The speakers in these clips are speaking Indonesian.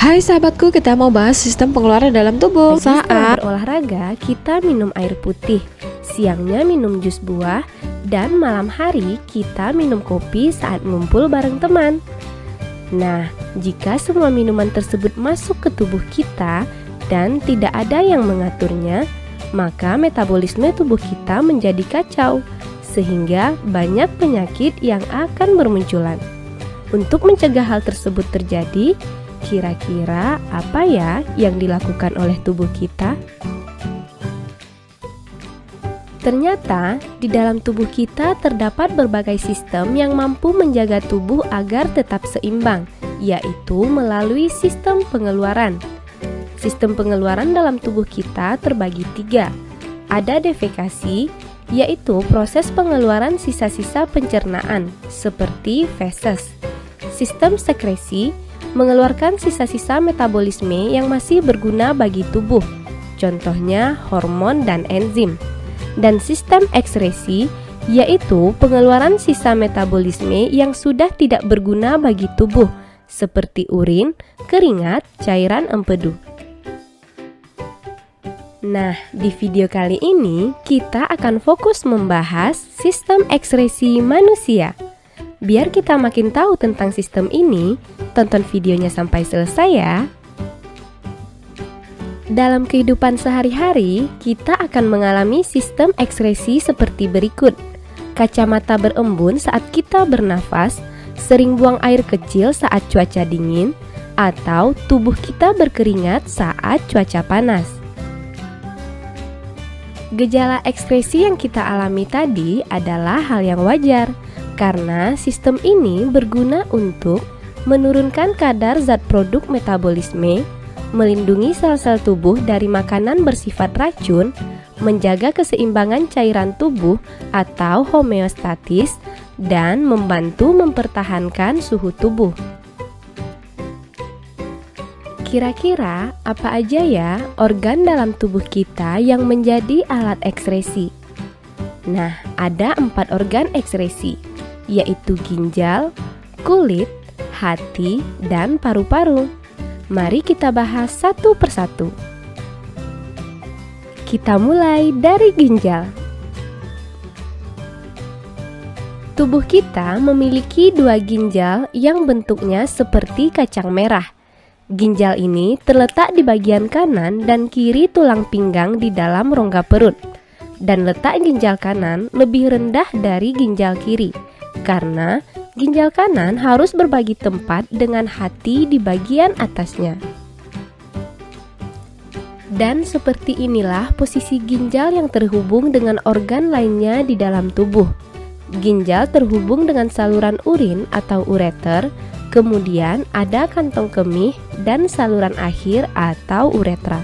Hai sahabatku, kita mau bahas sistem pengeluaran dalam tubuh. Saat berolahraga, kita minum air putih, siangnya minum jus buah, dan malam hari kita minum kopi saat ngumpul bareng teman. Nah, jika semua minuman tersebut masuk ke tubuh kita dan tidak ada yang mengaturnya, maka metabolisme tubuh kita menjadi kacau, sehingga banyak penyakit yang akan bermunculan. Untuk mencegah hal tersebut terjadi, kira-kira apa ya yang dilakukan oleh tubuh kita? Ternyata di dalam tubuh kita terdapat berbagai sistem yang mampu menjaga tubuh agar tetap seimbang, yaitu melalui sistem pengeluaran. Sistem pengeluaran dalam tubuh kita terbagi 3. Ada defekasi, yaitu proses pengeluaran sisa-sisa pencernaan, seperti feses. Sistem sekresi, mengeluarkan sisa-sisa metabolisme yang masih berguna bagi tubuh, contohnya hormon dan enzim. Dan sistem ekskresi, yaitu pengeluaran sisa metabolisme yang sudah tidak berguna bagi tubuh, seperti urin, keringat, cairan empedu. Nah, di video kali ini kita akan fokus membahas sistem ekskresi manusia. Biar kita makin tahu tentang sistem ini, tonton videonya sampai selesai ya. Dalam kehidupan sehari-hari, kita akan mengalami sistem ekskresi seperti berikut. Kacamata berembun saat kita bernafas, sering buang air kecil saat cuaca dingin, atau tubuh kita berkeringat saat cuaca panas. Gejala ekskresi yang kita alami tadi adalah hal yang wajar, karena sistem ini berguna untuk menurunkan kadar zat produk metabolisme, melindungi sel-sel tubuh dari makanan bersifat racun, menjaga keseimbangan cairan tubuh atau homeostatis, dan membantu mempertahankan suhu tubuh. Kira-kira apa aja ya organ dalam tubuh kita yang menjadi alat ekskresi? Nah, ada 4 organ ekskresi, yaitu ginjal, kulit, hati, dan paru-paru. Mari kita bahas satu persatu. Kita mulai dari ginjal. Tubuh kita memiliki 2 ginjal yang bentuknya seperti kacang merah. Ginjal ini terletak di bagian kanan dan kiri tulang pinggang di dalam rongga perut. Dan letak ginjal kanan lebih rendah dari ginjal kiri, karena ginjal kanan harus berbagi tempat dengan hati di bagian atasnya. Dan seperti inilah posisi ginjal yang terhubung dengan organ lainnya di dalam tubuh. Ginjal terhubung dengan saluran urin atau ureter, kemudian ada kantong kemih dan saluran akhir atau uretra.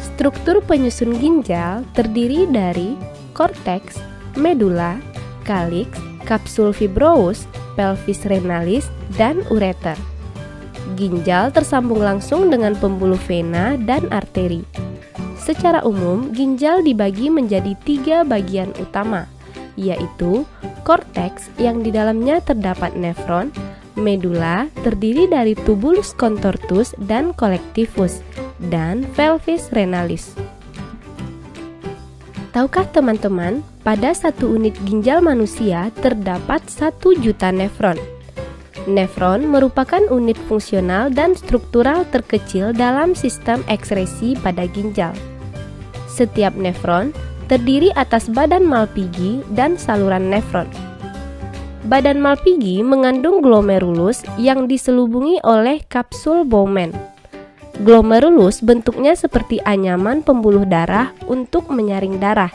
Struktur penyusun ginjal terdiri dari korteks, medula, kaliks, kapsul fibrous, pelvis renalis, dan ureter. Ginjal tersambung langsung dengan pembuluh vena dan arteri. Secara umum, ginjal dibagi menjadi 3 bagian utama, yaitu korteks yang di dalamnya terdapat nefron, medula terdiri dari tubulus contortus dan collectivus, dan pelvis renalis. Tahukah teman-teman, pada 1 unit ginjal manusia terdapat 1 juta nefron. Nefron merupakan unit fungsional dan struktural terkecil dalam sistem ekskresi pada ginjal. Setiap nefron terdiri atas badan Malpighi dan saluran nefron. Badan Malpighi mengandung glomerulus yang diselubungi oleh kapsul Bowman. Glomerulus bentuknya seperti anyaman pembuluh darah untuk menyaring darah.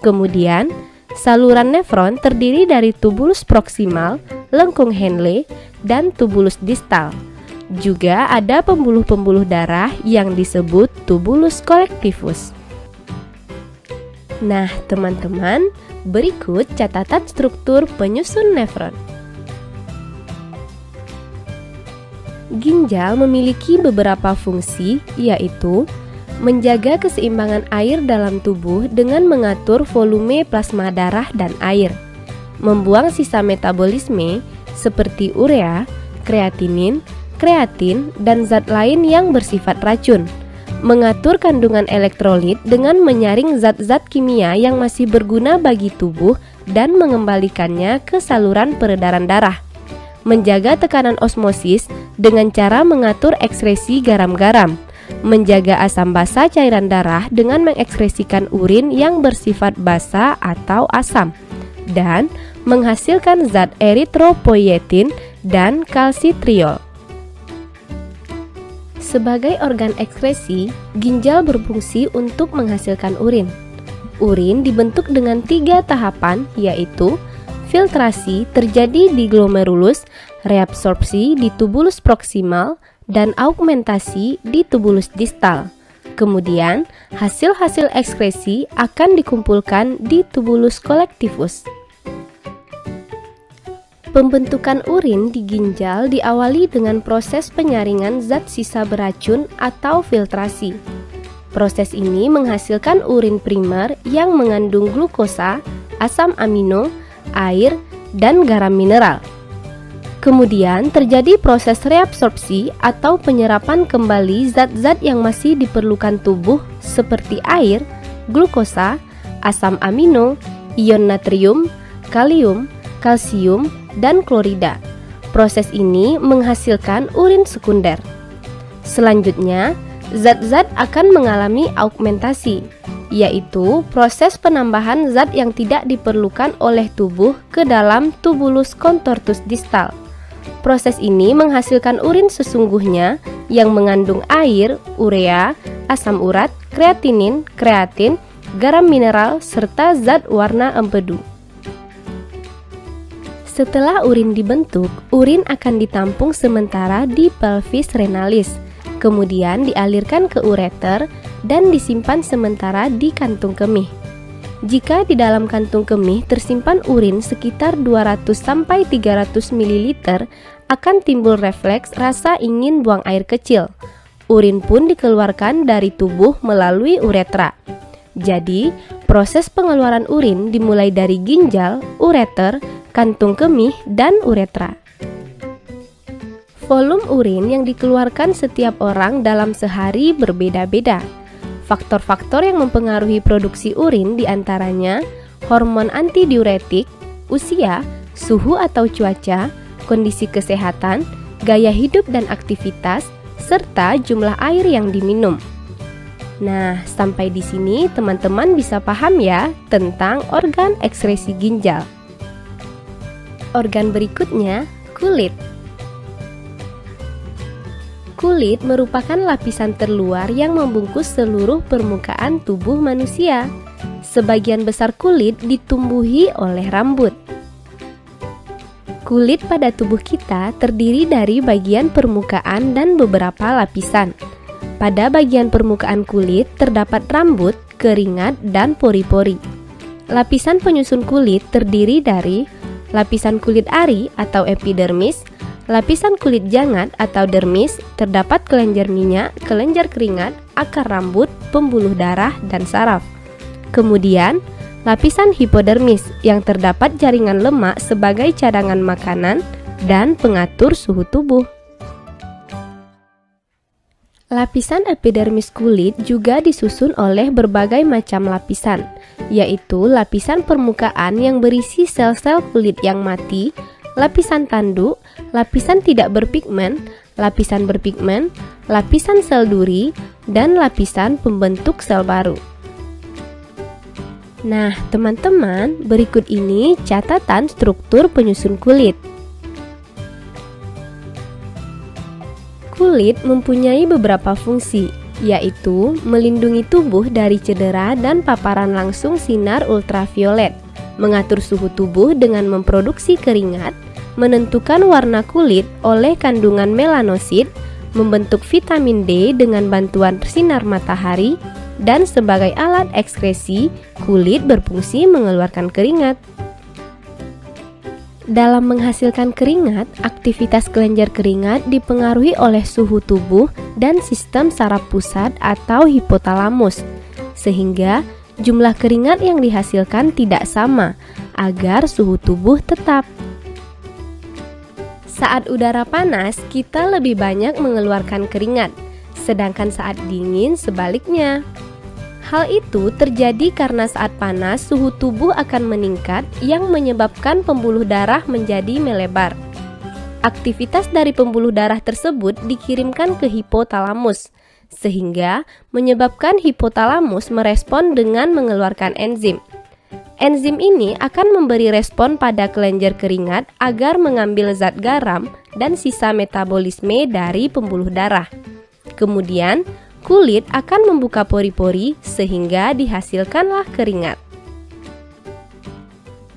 Kemudian, saluran nefron terdiri dari tubulus proksimal, lengkung Henle, dan tubulus distal. Juga ada pembuluh-pembuluh darah yang disebut tubulus collectivus. Nah, teman-teman, berikut catatan struktur penyusun nefron. Ginjal memiliki beberapa fungsi, yaitu menjaga keseimbangan air dalam tubuh dengan mengatur volume plasma darah dan air, membuang sisa metabolisme seperti urea, kreatinin, kreatin, dan zat lain yang bersifat racun. Mengatur kandungan elektrolit dengan menyaring zat-zat kimia yang masih berguna bagi tubuh dan mengembalikannya ke saluran peredaran darah. Menjaga tekanan osmosis dengan cara mengatur ekskresi garam-garam. Menjaga asam basa cairan darah dengan mengekskresikan urin yang bersifat basa atau asam, dan menghasilkan zat eritropoietin dan kalsitriol. Sebagai organ ekskresi, ginjal berfungsi untuk menghasilkan urin. Urin dibentuk dengan 3 tahapan, yaitu filtrasi terjadi di glomerulus, reabsorpsi di tubulus proksimal, dan augmentasi di tubulus distal. Kemudian, hasil-hasil ekskresi akan dikumpulkan di tubulus kolektivus. Pembentukan urin di ginjal diawali dengan proses penyaringan zat sisa beracun atau filtrasi. Proses ini menghasilkan urin primer yang mengandung glukosa, asam amino, air, dan garam mineral. Kemudian terjadi proses reabsorpsi atau penyerapan kembali zat-zat yang masih diperlukan tubuh seperti air, glukosa, asam amino, ion natrium, kalium, kalsium, dan klorida. Proses ini menghasilkan urin sekunder. Selanjutnya, zat-zat akan mengalami augmentasi, yaitu proses penambahan zat yang tidak diperlukan oleh tubuh ke dalam tubulus contortus distal. Proses ini menghasilkan urin sesungguhnya yang mengandung air, urea, asam urat, kreatinin, kreatin, garam mineral, serta zat warna empedu. Setelah urin dibentuk, urin akan ditampung sementara di pelvis renalis, kemudian dialirkan ke ureter dan disimpan sementara di kantung kemih. Jika di dalam kantung kemih tersimpan urin sekitar 200-300 ml, akan timbul refleks rasa ingin buang air kecil. Urin pun dikeluarkan dari tubuh melalui uretra. Jadi, proses pengeluaran urin dimulai dari ginjal, ureter, kantung kemih, dan uretra. Volume urin yang dikeluarkan setiap orang dalam sehari berbeda-beda. Faktor-faktor yang mempengaruhi produksi urin diantaranya hormon antidiuretik, usia, suhu atau cuaca, kondisi kesehatan, gaya hidup dan aktivitas, serta jumlah air yang diminum. Nah, sampai di sini teman-teman bisa paham ya tentang organ ekskresi ginjal. Organ berikutnya, kulit. Kulit merupakan lapisan terluar yang membungkus seluruh permukaan tubuh manusia. Sebagian besar kulit ditumbuhi oleh rambut. Kulit pada tubuh kita terdiri dari bagian permukaan dan beberapa lapisan. Pada bagian permukaan kulit terdapat rambut, keringat, dan pori-pori. Lapisan penyusun kulit terdiri dari lapisan kulit ari atau epidermis, lapisan kulit jangat atau dermis, terdapat kelenjar minyak, kelenjar keringat, akar rambut, pembuluh darah, dan saraf. Kemudian, lapisan hipodermis yang terdapat jaringan lemak sebagai cadangan makanan dan pengatur suhu tubuh. Lapisan epidermis kulit juga disusun oleh berbagai macam lapisan, yaitu lapisan permukaan yang berisi sel-sel kulit yang mati, lapisan tanduk, lapisan tidak berpigmen, lapisan berpigmen, lapisan sel duri, dan lapisan pembentuk sel baru. Nah, teman-teman, berikut ini catatan struktur penyusun kulit. Kulit mempunyai beberapa fungsi, yaitu melindungi tubuh dari cedera dan paparan langsung sinar ultraviolet, mengatur suhu tubuh dengan memproduksi keringat, menentukan warna kulit oleh kandungan melanosit, membentuk vitamin D dengan bantuan sinar matahari, dan sebagai alat ekskresi, kulit berfungsi mengeluarkan keringat. Dalam menghasilkan keringat, aktivitas kelenjar keringat dipengaruhi oleh suhu tubuh dan sistem saraf pusat atau hipotalamus, sehingga jumlah keringat yang dihasilkan tidak sama agar suhu tubuh tetap. Saat udara panas, kita lebih banyak mengeluarkan keringat, sedangkan saat dingin sebaliknya. Hal itu terjadi karena saat panas suhu tubuh akan meningkat yang menyebabkan pembuluh darah menjadi melebar. Aktivitas dari pembuluh darah tersebut dikirimkan ke hipotalamus, sehingga menyebabkan hipotalamus merespon dengan mengeluarkan enzim. Enzim ini akan memberi respon pada kelenjar keringat agar mengambil zat garam dan sisa metabolisme dari pembuluh darah. Kemudian, kulit akan membuka pori-pori sehingga dihasilkanlah keringat.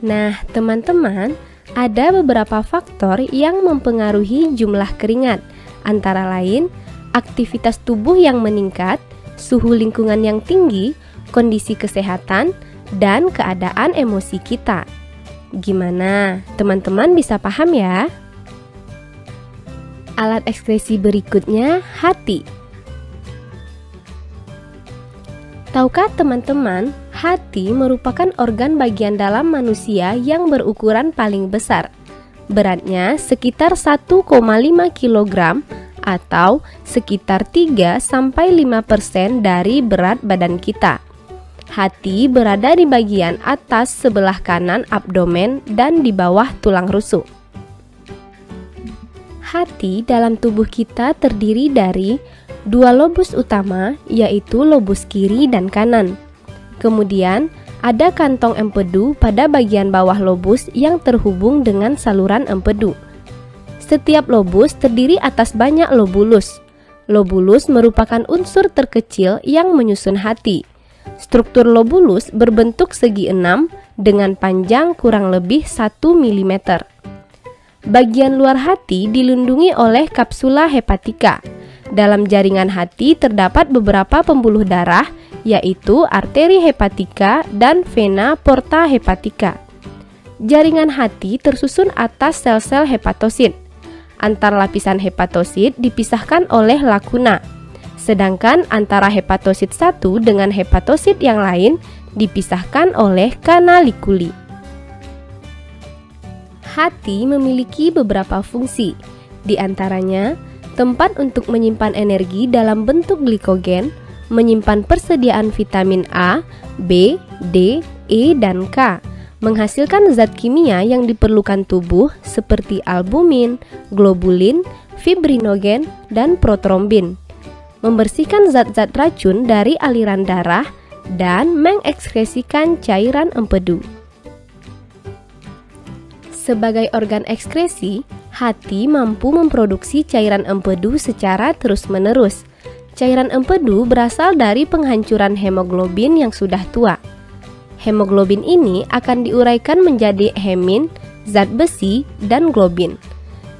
Nah, teman-teman, ada beberapa faktor yang mempengaruhi jumlah keringat, antara lain aktivitas tubuh yang meningkat, suhu lingkungan yang tinggi, kondisi kesehatan, dan keadaan emosi kita. Gimana? Teman-teman bisa paham ya? Alat ekskresi berikutnya, hati. Tahukah teman-teman, hati merupakan organ bagian dalam manusia yang berukuran paling besar. Beratnya sekitar 1,5 kg atau sekitar 3-5% dari berat badan kita. Hati berada di bagian atas sebelah kanan abdomen dan di bawah tulang rusuk. Hati dalam tubuh kita terdiri dari dua lobus utama, yaitu lobus kiri dan kanan. Kemudian, ada kantong empedu pada bagian bawah lobus yang terhubung dengan saluran empedu. Setiap lobus terdiri atas banyak lobulus. Lobulus merupakan unsur terkecil yang menyusun hati. Struktur lobulus berbentuk segi enam dengan panjang kurang lebih 1 mm. Bagian luar hati dilindungi oleh kapsula hepatika. Dalam jaringan hati terdapat beberapa pembuluh darah, yaitu arteri hepatika dan vena porta hepatika. Jaringan hati tersusun atas sel-sel hepatosit. Antar lapisan hepatosit dipisahkan oleh lakuna, sedangkan antara hepatosit satu dengan hepatosit yang lain dipisahkan oleh kanalikuli. Hati memiliki beberapa fungsi, di antaranya tempat untuk menyimpan energi dalam bentuk glikogen, menyimpan persediaan vitamin A, B, D, E, dan K, menghasilkan zat kimia yang diperlukan tubuh seperti albumin, globulin, fibrinogen, dan protrombin, membersihkan zat-zat racun dari aliran darah, dan mengekskresikan cairan empedu. Sebagai organ ekskresi, hati mampu memproduksi cairan empedu secara terus-menerus. Cairan empedu berasal dari penghancuran hemoglobin yang sudah tua. Hemoglobin ini akan diuraikan menjadi hemin, zat besi, dan globin.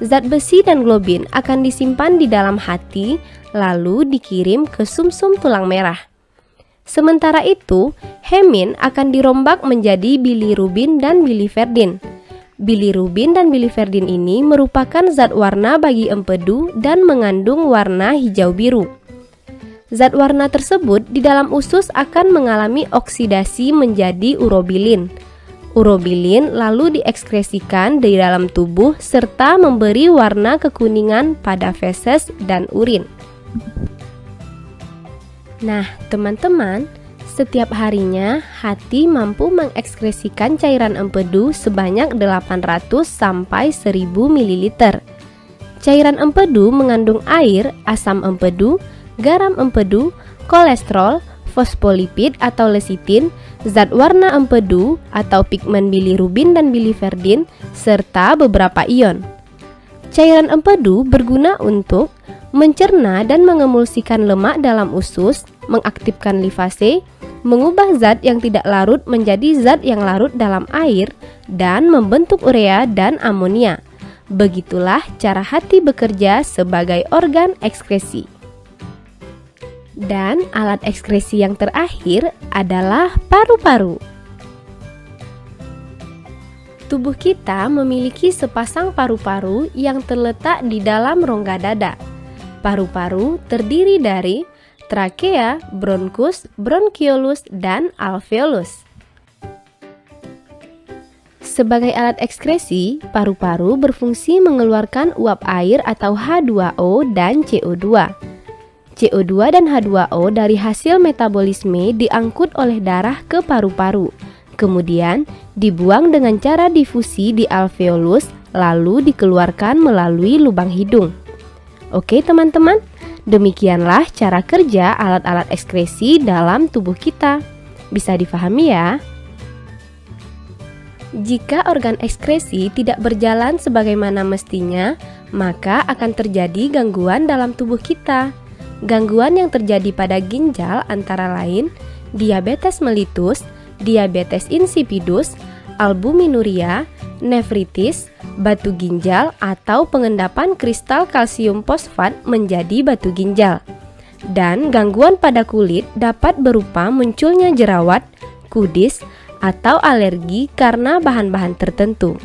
Zat besi dan globin akan disimpan di dalam hati, lalu dikirim ke sumsum tulang merah. Sementara itu, hemin akan dirombak menjadi bilirubin dan biliverdin. Bilirubin dan biliverdin ini merupakan zat warna bagi empedu dan mengandung warna hijau biru. Zat warna tersebut di dalam usus akan mengalami oksidasi menjadi urobilin. Urobilin lalu diekskresikan di dalam tubuh serta memberi warna kekuningan pada feses dan urin. Nah, teman-teman, setiap harinya hati mampu mengekskresikan cairan empedu sebanyak 800 sampai 1000 ml. Cairan empedu mengandung air, asam empedu, garam empedu, kolesterol, fosfolipid atau lecitin, zat warna empedu atau pigmen bilirubin dan biliverdin, serta beberapa ion. Cairan empedu berguna untuk mencerna dan mengemulsikan lemak dalam usus, mengaktifkan lipase, mengubah zat yang tidak larut menjadi zat yang larut dalam air, dan membentuk urea dan amonia. Begitulah cara hati bekerja sebagai organ ekskresi. Dan alat ekskresi yang terakhir adalah paru-paru. Tubuh kita memiliki sepasang paru-paru yang terletak di dalam rongga dada. Paru-paru terdiri dari trakea, bronkus, bronkiolus, dan alveolus. Sebagai alat ekskresi, paru-paru berfungsi mengeluarkan uap air atau H2O dan CO2. CO2 dan H2O dari hasil metabolisme diangkut oleh darah ke paru-paru, kemudian dibuang dengan cara difusi di alveolus, lalu dikeluarkan melalui lubang hidung. Oke teman-teman, demikianlah cara kerja alat-alat ekskresi dalam tubuh kita. Bisa difahami ya? Jika organ ekskresi tidak berjalan sebagaimana mestinya, maka akan terjadi gangguan dalam tubuh kita. Gangguan yang terjadi pada ginjal antara lain diabetes mellitus, diabetes insipidus, albuminuria, nefritis, batu ginjal atau pengendapan kristal kalsium fosfat menjadi batu ginjal. Dan gangguan pada kulit dapat berupa munculnya jerawat, kudis, atau alergi karena bahan-bahan tertentu.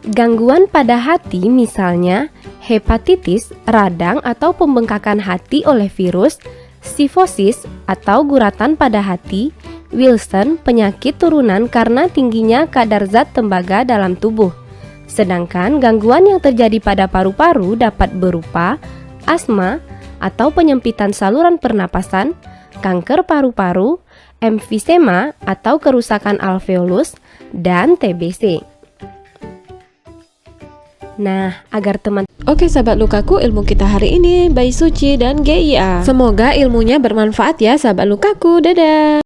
Gangguan pada hati misalnya hepatitis, radang atau pembengkakan hati oleh virus, sifosis atau guratan pada hati, Wilson penyakit turunan karena tingginya kadar zat tembaga dalam tubuh. Sedangkan gangguan yang terjadi pada paru-paru dapat berupa asma atau penyempitan saluran pernapasan, kanker paru-paru, emfisema atau kerusakan alveolus, dan TBC. Nah, agar teman Oke sahabat Lukaku, ilmu kita hari ini by Suci dan GIA. Semoga ilmunya bermanfaat ya sahabat Lukaku. Dadah.